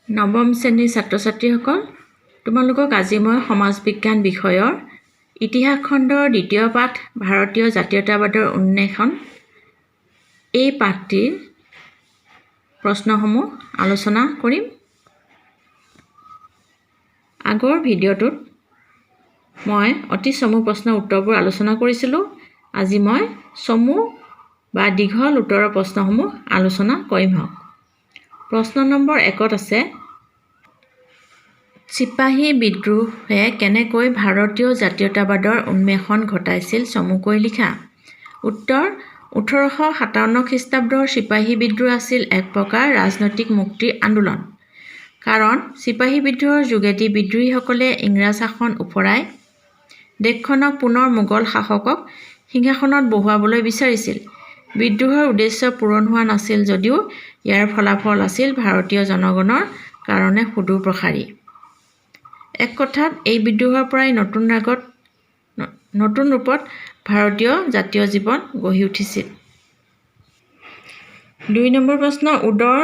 নৱম শ্ৰেণীৰ ছাত্ৰ ছাত্ৰীসকল, তোমালোকক আজি মই সমাজ বিজ্ঞান বিষয়ৰ ইতিহাস খণ্ডৰ দ্বিতীয় পাঠ ভাৰতীয় জাতীয়তাবাদৰ উন্মেষণ এই পাঠটিৰ প্ৰশ্নসমূহ আলোচনা কৰিম। আগৰ ভিডিঅ'টোত মই অতি চমু প্ৰশ্নৰ উত্তৰবোৰ আলোচনা কৰিছিলোঁ। আজি মই চমু বা দীঘল উত্তৰৰ প্ৰশ্নসমূহ আলোচনা কৰিম। প্ৰশ্ন নম্বৰ 1 আছে, চিপাহী বিদ্ৰোহে কেনেকৈ ভাৰতীয় জাতীয়তাবাদৰ উন্মেষণ ঘটাইছিল চমুকৈ লিখা। উত্তৰ, 1857 খ্ৰীষ্টাব্দৰ চিপাহী বিদ্ৰোহ আছিল এক প্ৰকাৰ ৰাজনৈতিক মুক্তিৰ আন্দোলন। কাৰণ চিপাহী বিদ্ৰোহৰ যোগেদি বিদ্ৰোহীসকলে ইংৰাজ শাসন উফৰাই দেশখনক পুনৰ মোগল শাসকক সিংহাসনত বহুৱাবলৈ বিচাৰিছিল। বিদ্ৰোহৰ উদ্দেশ্য পূৰণ হোৱা নাছিল যদিও ইয়াৰ ফলাফল আছিল ভাৰতীয় জনগণৰ কাৰণে সুদূৰ প্ৰসাৰী। এক কথাত এই বিদ্ৰোহৰ পৰাই নতুন ৰূপত ভাৰতীয় জাতীয় জীৱন গঢ়ি উঠিছিল। 2 নম্বৰ প্ৰশ্ন, উডৰ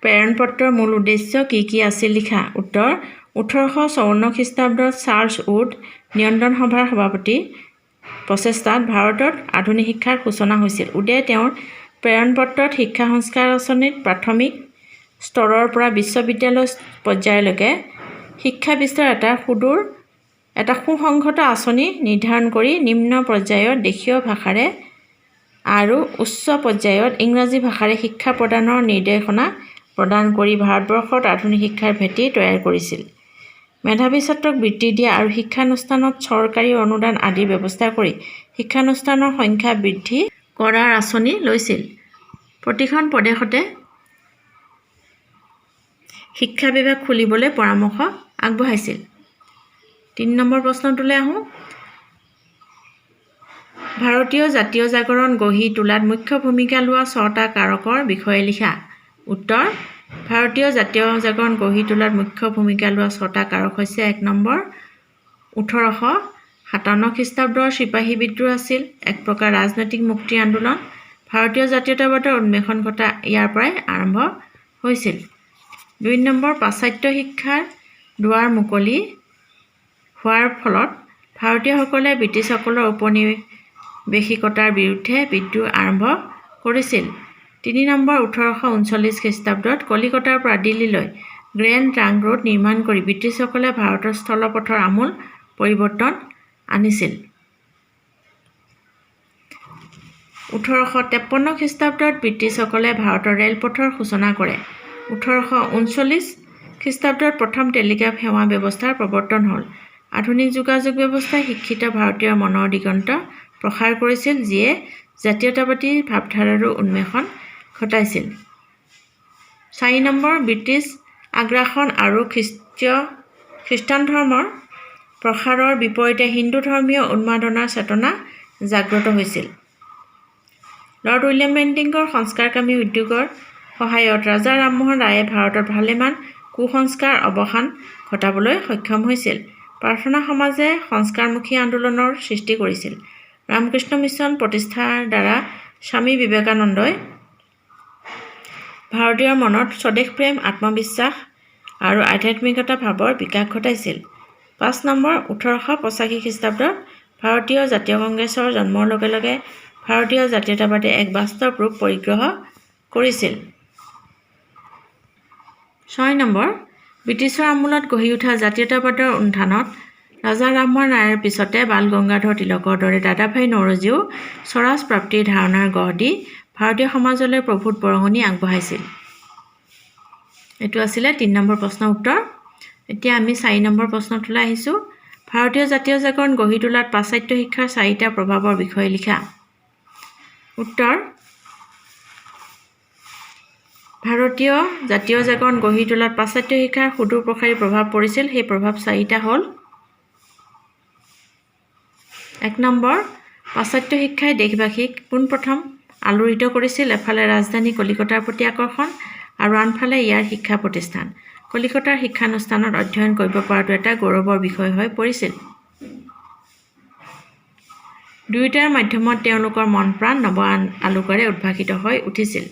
প্ৰেৰণপত্ৰৰ মূল উদ্দেশ্য কি কি আছিল লিখা। উত্তৰ, 1854 খ্ৰীষ্টাব্দত চাৰ্লছ উড নিয়ন্ত্ৰণ সভাৰ সভাপতিৰ প্ৰচেষ্টাত ভাৰতত আধুনিক শিক্ষাৰ সূচনা হৈছিল। উডে তেওঁৰ প্ৰেৰণপত্ৰত শিক্ষা সংস্কাৰ আঁচনিত প্ৰাথমিক স্তৰৰ পৰা বিশ্ববিদ্যালয় পৰ্যায়লৈকে শিক্ষা বিস্তাৰ এটা সুসংহত আঁচনি নিৰ্ধাৰণ কৰি নিম্ন পৰ্যায়ত দেশীয় ভাষাৰে আৰু উচ্চ পৰ্যায়ত ইংৰাজী ভাষাৰে শিক্ষা প্ৰদানৰ নিৰ্দেশনা প্ৰদান কৰি ভাৰতবৰ্ষত আধুনিক শিক্ষাৰ ভেটি তৈয়াৰ কৰিছিল। মেধাৱী ছাত্ৰক বৃত্তি দিয়া আৰু শিক্ষানুষ্ঠানত চৰকাৰী অনুদান আদিৰ ব্যৱস্থা কৰি শিক্ষানুষ্ঠানৰ সংখ্যা বৃদ্ধি কৰাৰ আঁচনি লৈছিল। প্ৰতিখন প্ৰদেশতে শিক্ষা বিভাগ খুলিবলৈ পৰামৰ্শ আগবঢ়াইছিল। 3 নম্বৰ প্ৰশ্নটোলৈ আহোঁ। ভাৰতীয় জাতীয় জাগৰণ গঢ়ি তোলাত মুখ্য ভূমিকা লোৱা 6টা কাৰকৰ বিষয়ে লিখা। উত্তৰ, ভাৰতীয় জাতীয় জাগৰণ গঢ়ি তোলাত মুখ্য ভূমিকা লোৱা 6টা কাৰক হৈছে 1 নম্বৰ, 1857 খ্ৰীষ্টাব্দৰ চিপাহী বিদ্ৰোহ আছিল এক প্ৰকাৰ ৰাজনৈতিক মুক্তিৰ আন্দোলন। ভাৰতীয় জাতীয়তাবাদৰ উন্মেষণ ঘটা ইয়াৰ পৰাই আৰম্ভ হৈছিল। 2 নম্বৰ, পাশ্চাত্য শিক্ষাৰ দুৱাৰ মুকলি হোৱাৰ ফলত ভাৰতীয়সকলে ব্ৰিটিছসকলৰ ঔপনিৱেশিকতাৰ বিৰুদ্ধে বিদ্ৰোহ আৰম্ভ কৰিছিল। 3 নম্বৰ, 1839 খ্ৰীষ্টাব্দত কলিকতাৰ পৰা দিল্লীলৈ গ্ৰেণ্ড ট্ৰাংক ৰোড নিৰ্মাণ কৰি ব্ৰিটিছসকলে ভাৰতৰ স্থলপথৰ আমূল পৰিৱৰ্তন আনিছিল। 1853 খ্ৰীষ্টাব্দত ব্ৰিটিছসকলে ভাৰতৰ ৰেলপথৰ সূচনা কৰে। 1839 খ্ৰীষ্টাব্দত প্ৰথম টেলিগ্ৰাফ সেৱা ব্যৱস্থাৰ প্ৰৱৰ্তন হ'ল। আধুনিক যোগাযোগ ব্যৱস্থাই শিক্ষিত ভাৰতীয়ৰ মনৰ দিগন্ত প্ৰসাৰ কৰিছিল, যিয়ে জাতীয়তাবাদী ভাৱধাৰাৰো উন্মেষণ ঘটাইছিল। 4 নম্বৰ, ব্ৰিটিছ আগ্ৰাসন আৰু খ্ৰীষ্টান ধৰ্মৰ প্ৰসাৰৰ বিপৰীতে হিন্দু ধৰ্মীয় উন্মাদনাৰ চেতনা জাগ্ৰত হৈছিল। লৰ্ড উইলিয়াম বেণ্টিঙৰ সংস্কাৰকামী উদ্যোগৰ সহায়ত ৰাজা ৰামমোহন ৰায়ে ভাৰতত ভালেমান কুসংস্কাৰ অৱসান ঘটাবলৈ সক্ষম হৈছিল। প্ৰাৰ্থনা সমাজে সংস্কাৰমুখী আন্দোলনৰ সৃষ্টি কৰিছিল। ৰামকৃষ্ণ মিছন প্ৰতিষ্ঠাৰ দ্বাৰা স্বামী বিবেকানন্দই ভাৰতীয়ৰ মনত স্বদেশপ্ৰেম, আত্মবিশ্বাস আৰু আধ্যাত্মিকতা ভাৱৰ বিকাশ ঘটাইছিল। 5 নম্বৰ, 1885 খ্ৰীষ্টাব্দত ভাৰতীয় জাতীয় কংগ্ৰেছৰ জন্মৰ লগে লগে ভাৰতীয় জাতীয়তাবাদে এক বাস্তৱ ৰূপ পৰিগ্ৰহ কৰিছিল। 6 নম্বৰ, ব্ৰিটিছৰ আমোলত গঢ়ি উঠা জাতীয়তাবাদৰ উত্থানত ৰাজা ৰামমোহন ৰায়ৰ পিছতে বাল গংগাধৰ তিলকৰ দৰে দাদাভাই নৌৰোজীয়েও স্বৰাজ প্ৰাপ্তিৰ ধাৰণাৰ গঢ় দি ভাৰতীয় সমাজলৈ প্ৰভূত বৰঙণি আগবঢ়াইছিল। এইটো আছিলে 3 নম্বৰ প্ৰশ্নৰ উত্তৰ। এতিয়া আমি 4 নম্বৰ প্ৰশ্নটোলৈ আহিছোঁ। ভাৰতীয় জাতীয় জাগৰণ গঢ়ি তোলাত পাশ্চাত্য শিক্ষাৰ 4টা প্ৰভাৱৰ বিষয়ে লিখা। উত্তৰ, ভাৰতীয় জাতীয় জাগৰণ গঢ়ি তোলাত পাশ্চাত্য শিক্ষাৰ সুদূৰ প্ৰসাৰী প্ৰভাৱ পৰিছিল। সেই প্ৰভাৱ 4টা হ'ল। 1 নম্বৰ, পাশ্চাত্য শিক্ষাই দেশবাসীক পোনপ্ৰথম আলোড়িত কৰিছিল। এফালে ৰাজধানী কলিকতাৰ প্ৰতি আকৰ্ষণ আৰু আনফালে ইয়াৰ শিক্ষা প্ৰতিষ্ঠান। কলিকতাৰ শিক্ষানুষ্ঠানত অধ্যয়ন কৰিব পৰাটো এটা গৌৰৱৰ বিষয় হৈ পৰিছিল। দুয়োটাৰ মাধ্যমত তেওঁলোকৰ মন প্ৰাণ নৱ আলোকেৰে উদ্ভাসিত হৈ উঠিছিল।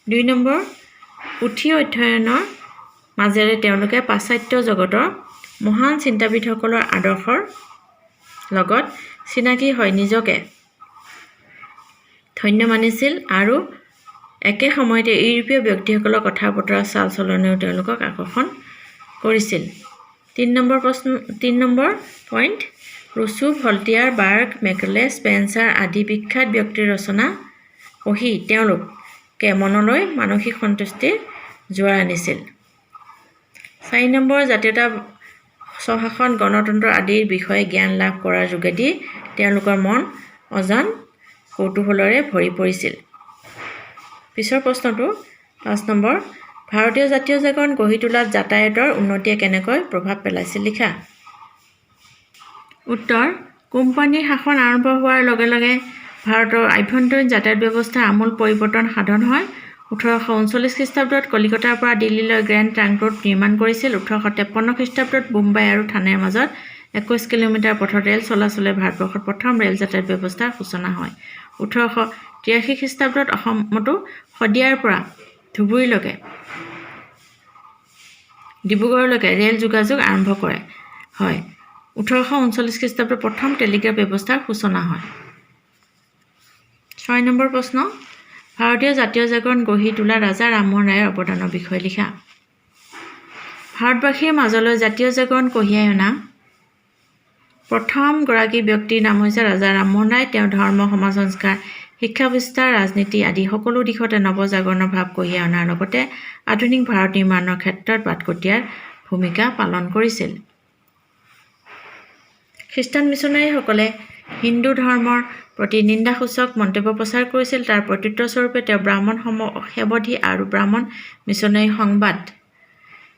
2 নম্বৰ, পুথি অধ্যয়নৰ মাজেৰে তেওঁলোকে পাশ্চাত্য জগতৰ মহান চিন্তাবিদসকলৰ আদৰ্শৰ লগত চিনাকি হৈ নিজকে ধন্য মানিছিল আৰু একে সময়তে ইউৰোপীয় ব্যক্তিসকলৰ কথা বতৰা চাল চলনেও তেওঁলোকক আকৰ্ষণ কৰিছিল। 3 number point, Rousseau, Voltaire, Burke, Macaulay, Spencer আদি বিখ্যাত ব্যক্তিৰ ৰচনা পঢ়ি তেওঁলোকে মনলৈ মানসিক সন্তুষ্টিৰ জোৱাৰ আনিছিল। 4 নম্বৰ, জাতীয়তা, স্বশাসন, গণতন্ত্ৰ আদিৰ বিষয়ে জ্ঞান লাভ কৰাৰ যোগেদি তেওঁলোকৰ মন অজান কৌতূহলেৰে ভৰি পৰিছিল। পিছৰ প্ৰশ্নটো 5 নম্বৰ, ভাৰতীয় জাতীয় জাগৰণ গঢ়ি তোলাত যাতায়াতৰ উন্নতিয়ে কেনেকৈ প্ৰভাৱ পেলাইছিল লিখা। উত্তৰ, কোম্পানীৰ শাসন আৰম্ভ হোৱাৰ লগে লগে ভাৰতৰ আভ্যন্তৰীণ যাতায়াত ব্যৱস্থাৰ আমূল পৰিৱৰ্তন সাধন হয়। 1839 খ্ৰীষ্টাব্দত কলিকতাৰ পৰা দিল্লীলৈ গ্ৰেণ্ড ট্ৰাংক ৰোড নিৰ্মাণ কৰিছিল। 1853 খ্ৰীষ্টাব্দত মুম্বাই আৰু থানেৰ মাজত 21 কিলোমিটাৰ পথত ৰেল চলাচলে ভাৰতবৰ্ষত প্ৰথম ৰেল যাতায়াত ব্যৱস্থাৰ সূচনা হয়। 1883 খ্ৰীষ্টাব্দত অসমতো শদিয়াৰ পৰা ধুবুৰীলৈকে ডিব্ৰুগড়লৈকে ৰেল যোগাযোগ আৰম্ভ কৰে হয়। 1839 খ্ৰীষ্টাব্দত প্ৰথম টেলিগ্ৰাফ ব্যৱস্থাৰ সূচনা হয়। 6 নম্বৰ প্ৰশ্ন, ভাৰতীয় জাতীয় জাগৰণ গঢ়ি তোলা ৰাজা ৰামমোহন ৰায়ৰ অৱদানৰ বিষয়ে লিখা। ভাৰতবাসীৰ মাজলৈ জাতীয় জাগৰণ কঢ়িয়াই অনা প্ৰথম গৰাকী ব্যক্তিৰ নাম হৈছে ৰাজা ৰামমোহন ৰায়। তেওঁ ধৰ্ম, সমাজ সংস্কাৰ, শিক্ষা বিস্তাৰ, ৰাজনীতি আদি সকলো দিশতে নৱজাগৰণৰ ভাৱ কঢ়িয়াই অনাৰ লগতে আধুনিক ভাৰত নিৰ্মাণৰ ক্ষেত্ৰত বাটকটীয়াৰ ভূমিকা পালন কৰিছিল। খ্ৰীষ্টান মিছনাৰীসকলে হিন্দু ধৰ্মৰ প্ৰতি নিন্দাসূচক মন্তব্য প্ৰচাৰ কৰিছিল। তাৰ প্ৰত্যুত্তৰস্বৰূপে তেওঁ ব্ৰাহ্মণ সেৱধী আৰু ব্ৰাহ্মণ মিছনাৰী সংবাদ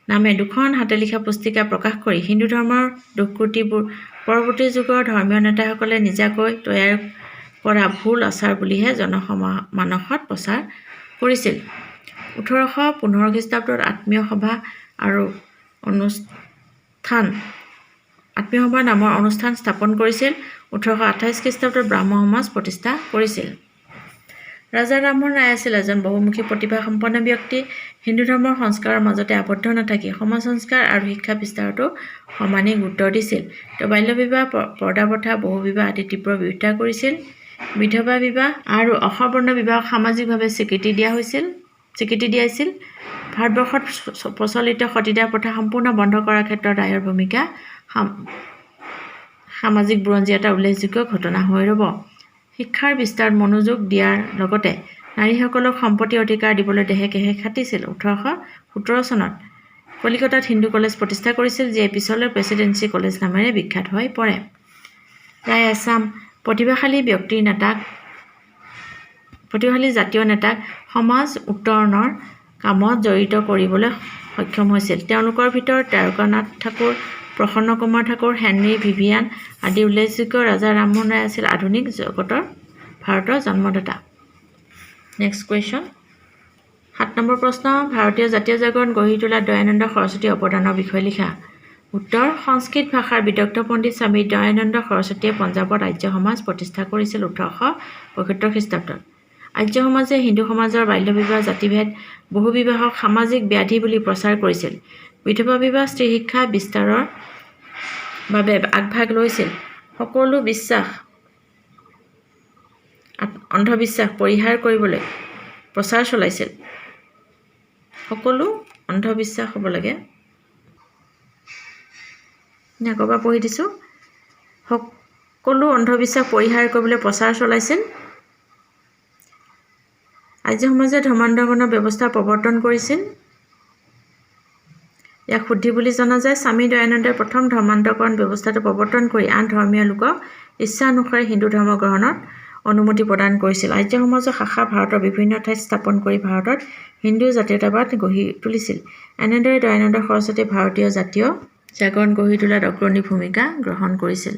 নামে দুখন হাতে লিখা পুস্তিকা প্ৰকাশ কৰি হিন্দু ধৰ্মৰ দুষ্কৃতিবোৰ পৰৱৰ্তী যুগৰ ধৰ্মীয় নেতাসকলে নিজাকৈ তৈয়াৰ কৰা ভুল আচাৰ বুলিহে জনমানসত প্ৰচাৰ কৰিছিল। 1815 খ্ৰীষ্টাব্দত আত্মীয় সভা নামৰ অনুষ্ঠান স্থাপন কৰিছিল। 1828 খ্ৰীষ্টাব্দত ব্ৰাহ্ম সমাজ প্ৰতিষ্ঠা কৰিছিল। ৰাজা ৰামমোহন ৰায় আছিল এজন বহুমুখী প্ৰতিভাসম্পন্ন ব্যক্তি। হিন্দু ধৰ্মৰ সংস্কাৰৰ মাজতে আবদ্ধ নাথাকি সমাজ সংস্কাৰ আৰু শিক্ষা বিস্তাৰতো সমানেই গুৰুত্ব দিছিল। তেওঁ বাল্য বিবাহ, পৰ্দা প্ৰথা, বহু বিবাহ আদি তীব্ৰ বিৰোধিতা কৰিছিল। বিধৱা বিবাহ আৰু অসবৰ্ণ বিবাহক সামাজিকভাৱে স্বীকৃতি দিয়াইছিল। ভাৰতবৰ্ষত প্ৰচলিত সতীদাহ প্ৰথা সম্পূৰ্ণ বন্ধ কৰাৰ ক্ষেত্ৰত ৰায়ৰ ভূমিকা সামাজিক বুৰঞ্জী এটা উল্লেখযোগ্য ঘটনা হৈ ৰ'ব। শিক্ষাৰ বিস্তাৰত মনোযোগ দিয়াৰ লগতে নাৰীসকলক সম্পত্তি অধিকাৰ দিবলৈ দেহে কেহে খাটিছিল। 1817 চনত কলিকতাত হিন্দু কলেজ প্ৰতিষ্ঠা কৰিছিল, যিয়ে পিছলৈ প্ৰেচিডেন্সি কলেজ নামেৰে বিখ্যাত হৈ পৰে। ৰায় এচাম প্ৰতিভাশালী জাতীয় নেতাক সমাজ উত্তৰণৰ কামত জড়িত কৰিবলৈ সক্ষম হৈছিল। তেওঁলোকৰ ভিতৰত দ্বাৰকানাথ ঠাকুৰ, প্ৰসন্ন কুমাৰ ঠাকুৰ, হেনৰী ভিভিয়ান আদি উল্লেখযোগ্য। ৰাজা ৰামমোহন ৰায় আছিল আধুনিক জগতৰ ভাৰতৰ জন্মদাতা। নেক্সট কুৱেশ্যন, 7 নম্বৰ প্ৰশ্ন, ভাৰতীয় জাতীয় জাগৰণ গঢ়ি তোলাত দয়ানন্দ সৰস্বতীৰ অৱদানৰ বিষয়ে লিখা। উত্তৰ, সংস্কৃত ভাষাৰ বিদগ্ধ পণ্ডিত স্বামী দয়ানন্দ সৰস্বতীয়ে পঞ্জাৱত আৰ্য সমাজ প্ৰতিষ্ঠা কৰিছিল 1875 খ্ৰীষ্টাব্দত। আৰ্য সমাজে হিন্দু সমাজৰ বাল্য বিবাহ, জাতিভেদ, বহু বিবাহক সামাজিক ব্যাধি বুলি প্ৰচাৰ কৰিছিল। বিধৱা বিবাহ, স্ত্ৰী শিক্ষা বিস্তাৰৰ বাবে আগভাগ লৈছিল। সকলো অন্ধবিশ্বাস পৰিহাৰ কৰিবলৈ প্ৰচাৰ চলাইছিল। সকলো অন্ধবিশ্বাস হ'ব লাগে, আকৌবাৰ পঢ়ি দিছোঁ। সকলো অন্ধবিশ্বাস পৰিহাৰ কৰিবলৈ প্ৰচাৰ চলাইছিল। আৰ্য সমাজে ধৰ্মান্তৰণৰ ব্যৱস্থা প্ৰৱৰ্তন কৰিছিল। ইয়াক শুদ্ধি বুলি জনা যায়। স্বামী দয়ানন্দই প্ৰথম ধৰ্মান্তৰকৰণ ব্যৱস্থাটো প্ৰৱৰ্তন কৰি আন ধৰ্মীয় লোকক ইচ্ছা অনুসাৰে হিন্দু ধৰ্ম গ্ৰহণত অনুমতি প্ৰদান কৰিছিল। আৰ্য সমাজৰ শাখা ভাৰতৰ বিভিন্ন ঠাইত স্থাপন কৰি ভাৰতত হিন্দু জাতীয়তাবাদ গঢ়ি তুলিছিল। এনেদৰে দয়ানন্দ সৰস্বতীয়ে ভাৰতীয় জাতীয় জাগৰণ গঢ়ি তোলাত অগ্ৰণী ভূমিকা গ্ৰহণ কৰিছিল।